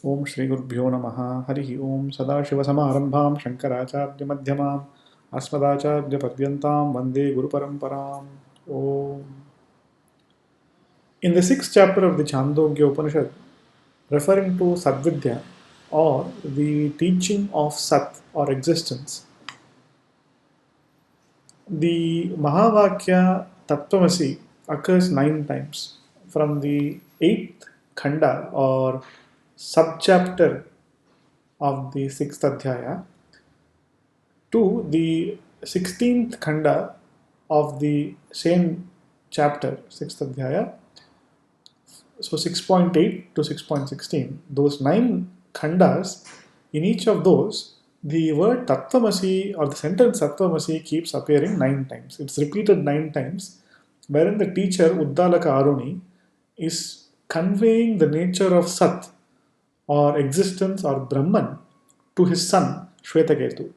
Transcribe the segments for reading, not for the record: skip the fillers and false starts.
ओम श्री गुरुभ्यो नमः हरि ओम सदाशिवसमारंभां शंकराचार्यमध्यमाम् अस्मदाचार्यपर्यन्तां वन्दे गुरुपरम्पराम् ओम. In the sixth chapter of the Chandogya Upanishad, referring to Sadvidya or the teaching of Sat or existence, the Mahavakya Tattvamasi occurs 9 times. From the 8th Khanda or subchapter of the 6th Adhyaya to the 16th Khanda of the same chapter, 6th Adhyaya. So 6.8 to 6.16, those 9 khandas, in each of those, the word Tattvamasi or the sentence Tattvamasi keeps appearing 9 times. It's repeated 9 times, wherein the teacher Uddalaka Aruni is conveying the nature of Sat or existence or Brahman to his son Shvetaketu.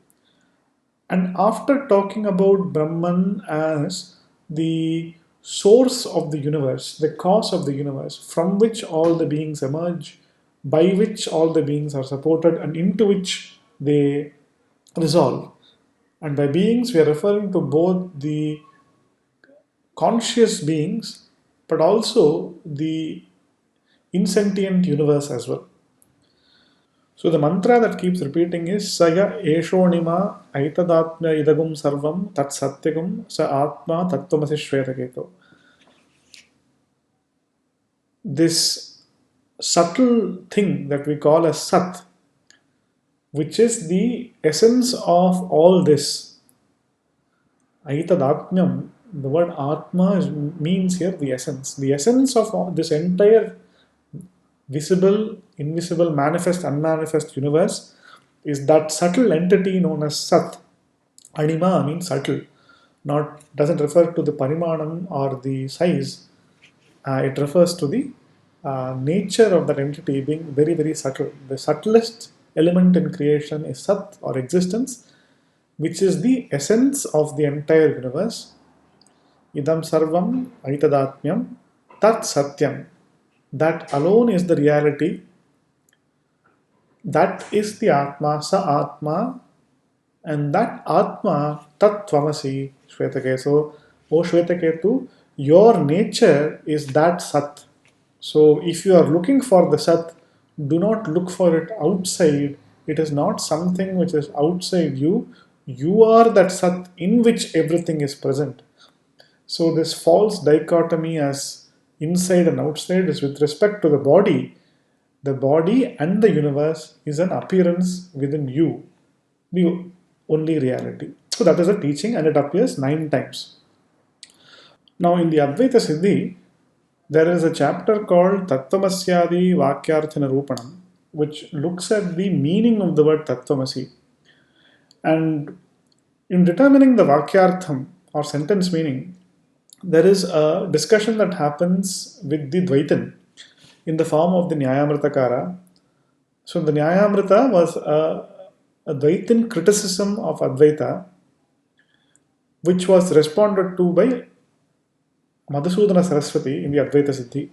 And after talking about Brahman as the source of the universe, the cause of the universe, from which all the beings emerge, by which all the beings are supported, and into which they resolve. And by beings, we are referring to both the conscious beings but also the insentient universe as well. So the mantra that keeps repeating is Saya Eshonima Aitadatmya Idagum Sarvam Tat Satyagum Sa Atma Tattvamasi Shvetaketo. This subtle thing that we call as Sat, which is the essence of all this. Aitadatmyam, the word Atma means here the essence. The essence of all this entire visible, invisible, manifest, unmanifest universe is that subtle entity known as Sat. Anima means subtle, not doesn't refer to the parimanam or the size. It refers to the nature of that entity being very, very subtle. The subtlest element in creation is Sat or existence, which is the essence of the entire universe. Idam sarvam aitadatmyam tat satyam. That alone is the reality. That is the Atma, Sa Atma, and that Atma Tattvamasi Shvetaketu. So, O Shvetaketu, your nature is that Sat. So, if you are looking for the Sat, do not look for it outside. It is not something which is outside you. You are that Sat in which everything is present. So, this false dichotomy as inside and outside is with respect to the body. The body and the universe is an appearance within you, the only reality. So that is a teaching and it appears 9 times. Now in the Advaita Siddhi, there is a chapter called Tattvamasyadi Vakyarthana Rupanam, which looks at the meaning of the word Tattvamasi. And in determining the Vakyartham or sentence meaning, there is a discussion that happens with the Dvaitin in the form of the Nyayamritakara. So the Nyayamrita was a Dvaitin criticism of Advaita, which was responded to by Madhusudana Saraswati in the Advaita Siddhi.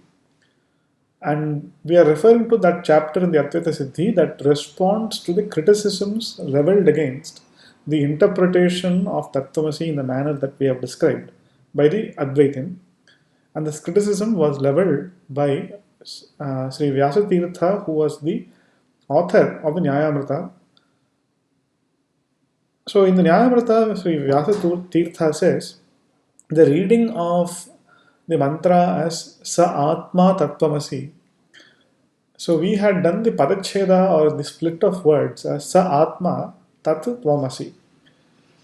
And we are referring to that chapter in the Advaita Siddhi that responds to the criticisms leveled against the interpretation of Tattvamasi in the manner that we have described by the Advaitin. And this criticism was leveled by Sri Vyasatirtha, who was the author of the Nyayamrita. So in the Nyayamrita, Sri Vyasatirtha says, the reading of the mantra as Sa Atma Tattvamasi. So we had done the Padacheda or the split of words as Sa Atma Tattvamasi.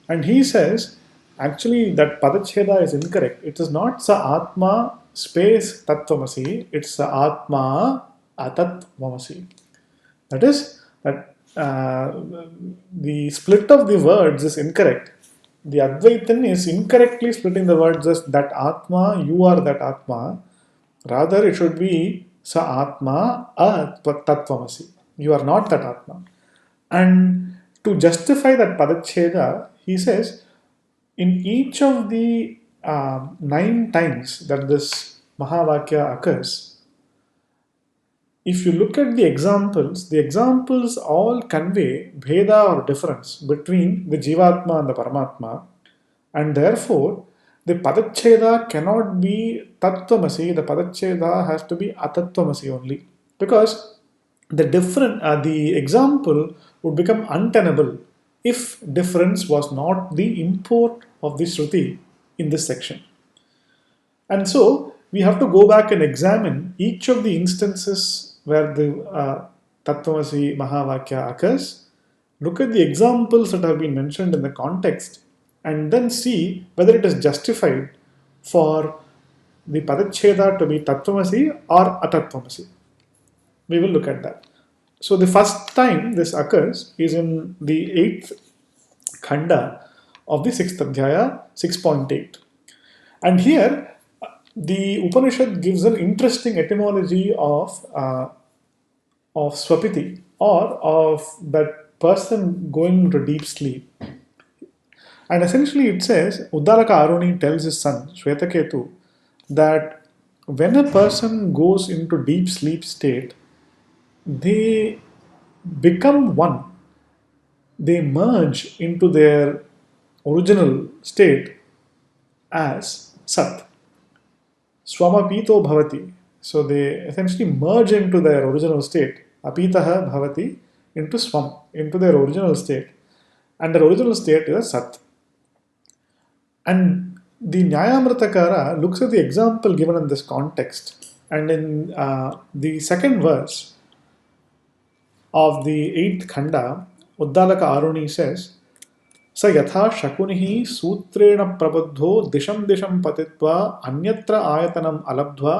And he says, actually that Padacheda is incorrect. It is not Sa Atma space Tattvamasi, it's Sa Atma Atattvamasi. That is, that the split of the words is incorrect. The Advaitin is incorrectly splitting the words as that Atma, you are that Atma. Rather, it should be Sa Atma Tattvamasi. You are not that Atma. And to justify that Padacheda, he says, in each of the 9 times that this Mahavakya occurs, if you look at the examples all convey bheda or difference between the Jivatma and the Paramatma, and therefore the Padacheda cannot be Tattvamasi, the Padacheda has to be Atatvamasi only. Because the example would become untenable if difference was not the import of the Shruti in this section. And so we have to go back and examine each of the instances where the Tattvamasi Mahavakya occurs, look at the examples that have been mentioned in the context, and then see whether it is justified for the Padacheda to be Tattvamasi or Atattvamasi. We will look at that. So the first time this occurs is in the 8th Khanda of the 6th Adhyaya 6.8. And here the Upanishad gives an interesting etymology of swapiti, or of that person going into deep sleep. And essentially it says, Uddalaka Aruni tells his son, Shvetaketu, that when a person goes into deep sleep state, they become one. They merge into their original state as Sat. Swamapito bhavati. So they essentially merge into their original state. Apitaha bhavati into Swam, into their original state. And their original state is Sat. And the Nyayamritakara looks at the example given in this context. And in the second verse of the 8th Khanda, Uddalaka Aruni says, स यथा शकुनिः सूत्रेण प्रबद्धो दिशं दिशं पतित्वा अन्यत्र आयतनम् अलब्ध्वा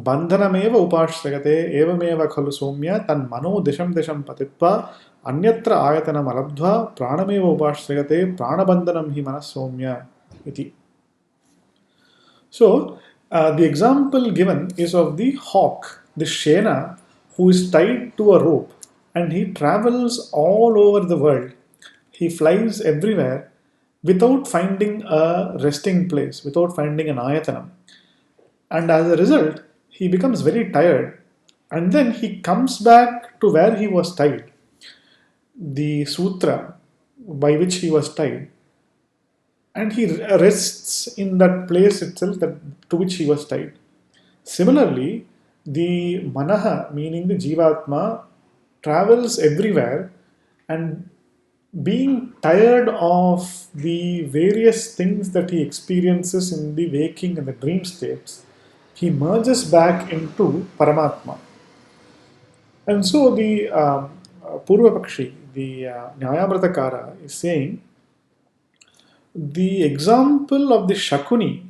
बन्धनमेव उपाश्रयते एवमेव खलु सौम्य तन्मनो दिशं दिशं पतित्वा अन्यत्र आयतनम् अलब्ध्वा प्राणमेव उपाश्रयते प्राणबन्धनं हि मनः सौम्य इति. So the example given is of the hawk, the Shena, who is tied to a rope and he travels all over the world. He flies everywhere without finding a resting place, without finding an ayatanam. And as a result, he becomes very tired. And then he comes back to where he was tied, the sutra by which he was tied. And he rests in that place itself to which he was tied. Similarly, the manaha, meaning the jivatma, travels everywhere, and being tired of the various things that he experiences in the waking and the dream states, he merges back into Paramatma. And so the Purva Pakshi, the Nyayamritakara, is saying the example of the Shakuni,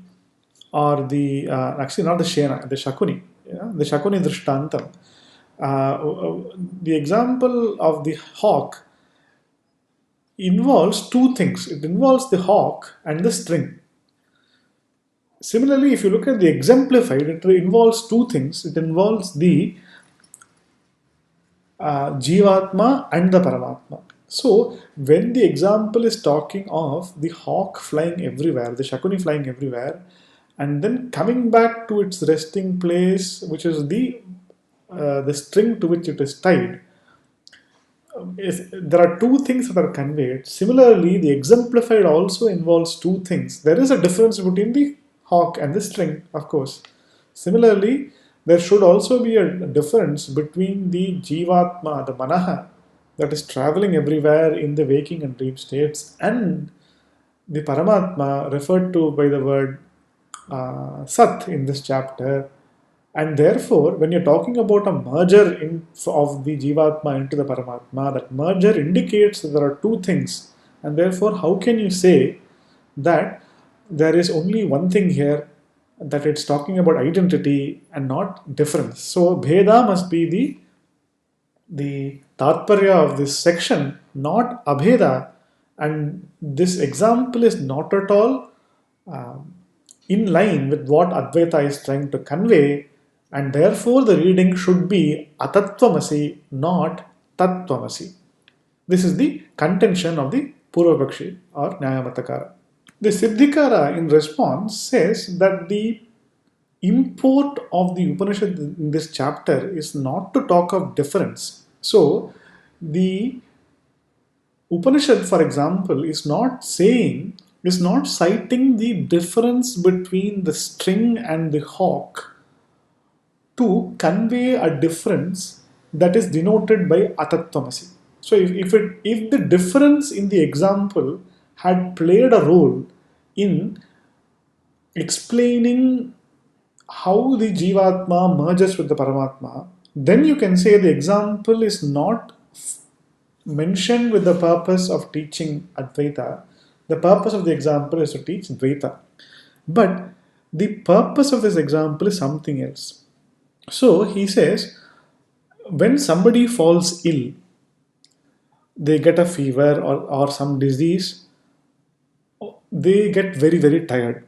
or the actually not the Shena, the Shakuni, the Shakuni Drishtantam, the example of the hawk involves two things. It involves the hawk and the string. Similarly, if you look at the exemplified, it involves two things. It involves the Jivatma and the Paramatma. So, when the example is talking of the hawk flying everywhere, the Shakuni flying everywhere, and then coming back to its resting place, which is the string to which it is tied, there are two things that are conveyed. Similarly, the exemplified also involves two things. There is a difference between the hawk and the string, of course. Similarly, there should also be a difference between the jivatma, the manaha, that is traveling everywhere in the waking and dream states, and the paramatma, referred to by the word sat in this chapter. And therefore, when you're talking about a merger of the Jivatma into the Paramatma, that merger indicates that there are two things. And therefore, how can you say that there is only one thing here, that it's talking about identity and not difference? So, Bheda must be the Tatparya of this section, not Abheda. And this example is not at all in line with what Advaita is trying to convey. And therefore, the reading should be Atatvamasi, not Tattvamasi. This is the contention of the Purvapakshi or Nyayamatakara. The Siddhikara, in response, says that the import of the Upanishad in this chapter is not to talk of difference. So, the Upanishad, for example, is not citing the difference between the string and the hawk to convey a difference that is denoted by atatvamasi. So if the difference in the example had played a role in explaining how the Jivatma merges with the Paramatma, then you can say the example is not mentioned with the purpose of teaching Advaita. The purpose of the example is to teach Dvaita. But the purpose of this example is something else. So he says, when somebody falls ill, they get a fever or some disease, they get very, very tired.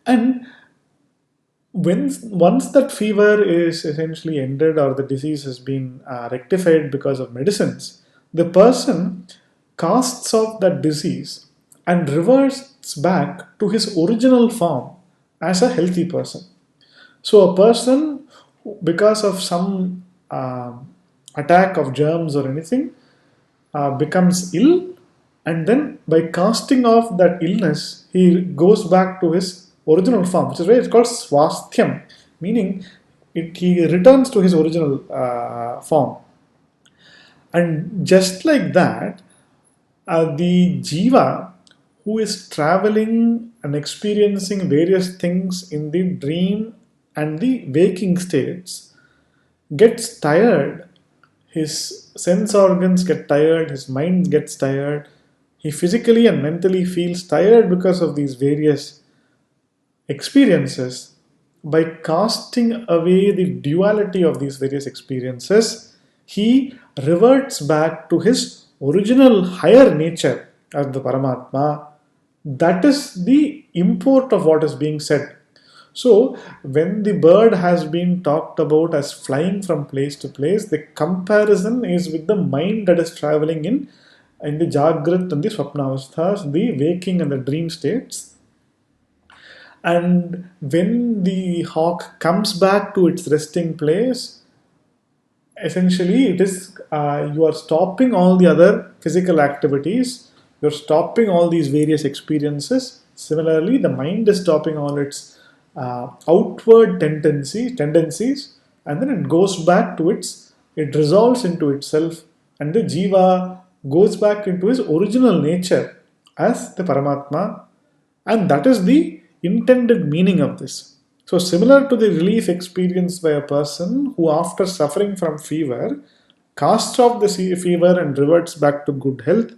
And once that fever is essentially ended or the disease has been rectified because of medicines, the person casts off that disease and reverts back to his original form as a healthy person. So a person, because of some attack of germs or anything, becomes ill, and then by casting off that illness, he goes back to his original form, which is why it's called swasthyam, meaning he returns to his original form. And just like that, the jiva who is traveling and experiencing various things in the dream and the waking states gets tired. His sense organs get tired, his mind gets tired, he physically and mentally feels tired because of these various experiences. By casting away the duality of these various experiences, he reverts back to his original higher nature as the Paramatma. That is the import of what is being said. So, when the bird has been talked about as flying from place to place, the comparison is with the mind that is traveling in the Jagrat and the Swapnavasthas, the waking and the dream states. And when the hawk comes back to its resting place, essentially it is you are stopping all the other physical activities, you're stopping all these various experiences. Similarly, the mind is stopping all its outward tendencies, and then it goes back to it resolves into itself, and the jiva goes back into his original nature as the Paramatma, and that is the intended meaning of this. So, similar to the relief experienced by a person who, after suffering from fever, casts off the fever and reverts back to good health,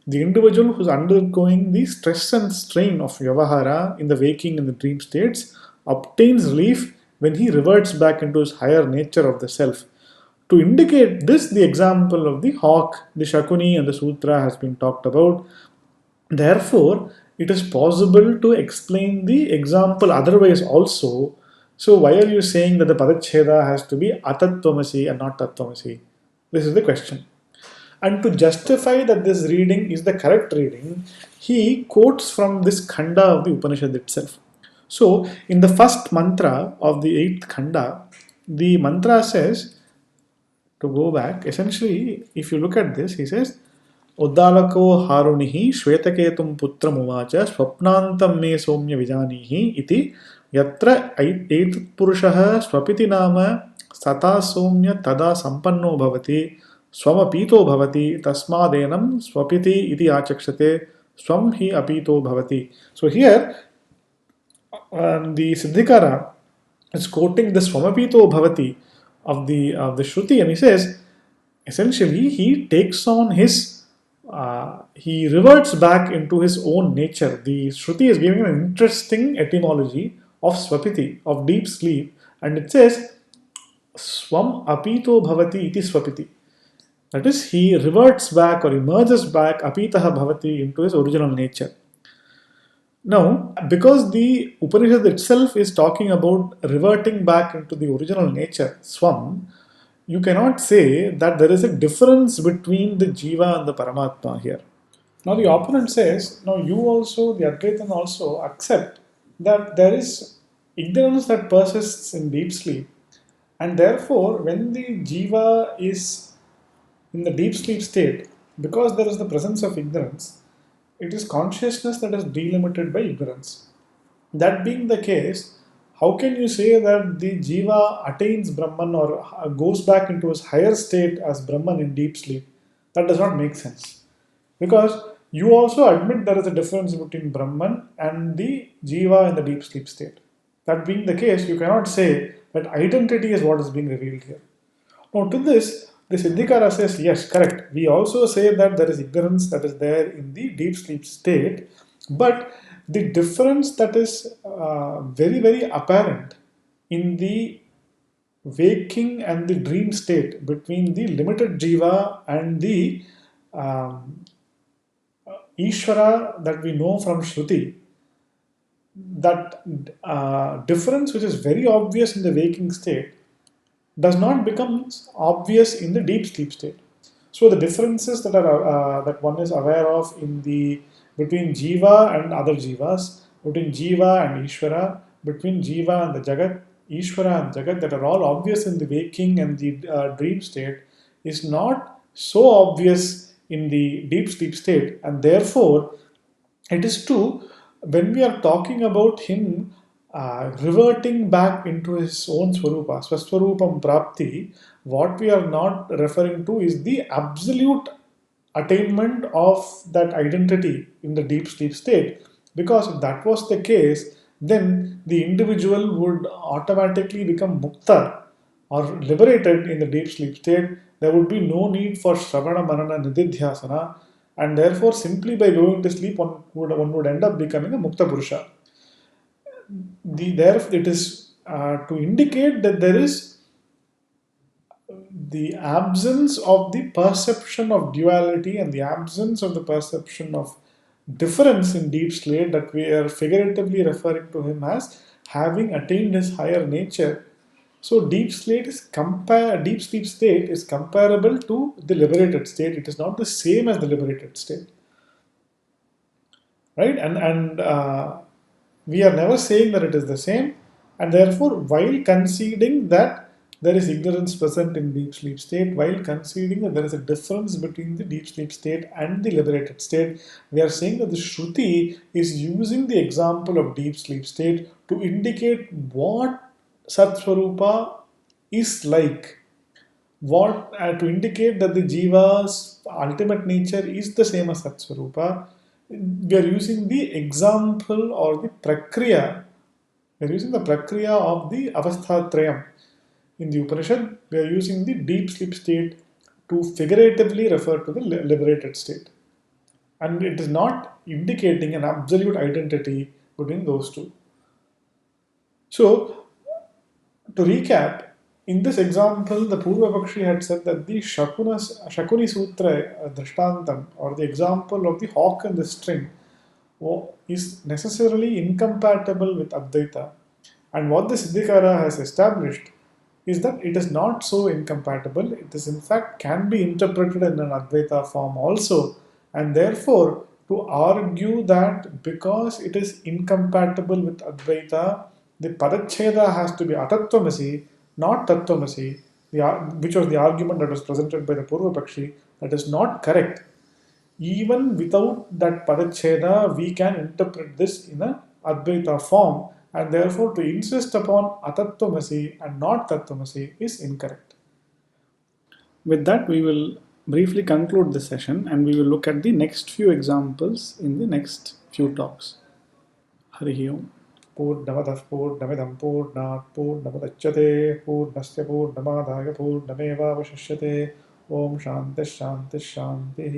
the individual who is undergoing the stress and strain of Vyavahara in the waking and the dream states obtains relief when he reverts back into his higher nature of the self. To indicate this, the example of the hawk, the Shakuni, and the Sutra has been talked about. Therefore, it is possible to explain the example otherwise also. So, why are you saying that the Padacheda has to be Atatvamasi and not Tattvamasi? This is the question. And to justify that this reading is the correct reading, he quotes from this khanda of the Upanishad itself. So, in the first mantra of the 8th khanda, the mantra says, to go back, essentially, if you look at this, he says, Uddalako harunihi shvetaketum putram uvacha swapnantam me somya vijanihi iti yatra etut purushaha swapiti nama sata somya tada sampanno bhavati swamapito bhavati tasmadenam swapiti iti achakshate swam hi apito bhavati. So here the Siddhikara is quoting the swamapito bhavati of the Shruti, and he says essentially he takes on he reverts back into his own nature. The Shruti is giving an interesting etymology of swapiti, of deep sleep, and it says swam apito bhavati iti swapiti. That is, he reverts back or emerges back apitaha bhavati into his original nature. Now, because the Upanishad itself is talking about reverting back into the original nature, swam, you cannot say that there is a difference between the jiva and the Paramatma here. Now, the opponent says, now you also, the Advaitin also accept that there is ignorance that persists in deep sleep, and therefore, when the jiva is in the deep sleep state, because there is the presence of ignorance, it is consciousness that is delimited by ignorance. That being the case, how can you say that the jiva attains Brahman or goes back into his higher state as Brahman in deep sleep? That does not make sense. Because you also admit there is a difference between Brahman and the jiva in the deep sleep state. That being the case, you cannot say that identity is what is being revealed here. Now, to this, the Siddhikara says, yes, correct. We also say that there is ignorance that is there in the deep sleep state, but the difference that is very, very apparent in the waking and the dream state between the limited jiva and the um, Ishvara that we know from Shruti, that difference, which is very obvious in the waking state, does not become obvious in the deep sleep state. So the differences that one is aware of in the between jiva and other jivas, between jiva and Ishvara, between jiva and the Jagat, Ishvara and Jagat, that are all obvious in the waking and the dream state, is not so obvious in the deep sleep state, and therefore it is true when we are talking about him reverting back into his own swarupa, swaswarupam prapti, what we are not referring to is the absolute attainment of that identity in the deep sleep state. Because if that was the case, then the individual would automatically become mukta or liberated in the deep sleep state. There would be no need for Shravana Manana Nididhyasana, and therefore, simply by going to sleep, one would end up becoming a Mukta Purusha. There it is to indicate that there is the absence of the perception of duality and the absence of the perception of difference in deep sleep, that we are figuratively referring to him as having attained his higher nature. So deep sleep state is comparable to the liberated state. It is not the same as the liberated state, right? And we are never saying that it is the same, and therefore, while conceding that there is ignorance present in deep sleep state, while conceding that there is a difference between the deep sleep state and the liberated state, we are saying that the Shruti is using the example of deep sleep state to indicate what Satsvarupa is like, what to indicate that the jiva's ultimate nature is the same as Satsvarupa. We are using the example or the prakriya. We are using the prakriya of the avasthatrayam. In the Upanishad, we are using the deep sleep state to figuratively refer to the liberated state. And it is not indicating an absolute identity between those two. So, to recap, in this example, the Purva Pakshi had said that the Shakuni Sutra Drishtantam, or the example of the hawk and the string, is necessarily incompatible with Advaita. And what the Siddhikara has established is that it is not so incompatible. It is in fact can be interpreted in an Advaita form also. And therefore, to argue that because it is incompatible with Advaita, the Padacheda has to be Atatvamasi, not Tattvamasi, which was the argument that was presented by the Purva Pakshi, that is not correct. Even without that Padacheda, we can interpret this in a Advaita form, and therefore to insist upon Atatvamasi and not Tattvamasi is incorrect. With that, we will briefly conclude the session and we will look at the next few examples in the next few talks. Harihi Om. पूर्णमदः पूर्णमिदं पूर्णात् पूर्णमुदच्यते पूर्णस्य पूर्णमादाय पूर्णमेवावशिष्यते. ॐ शान्तिः शान्तिः शान्तिः.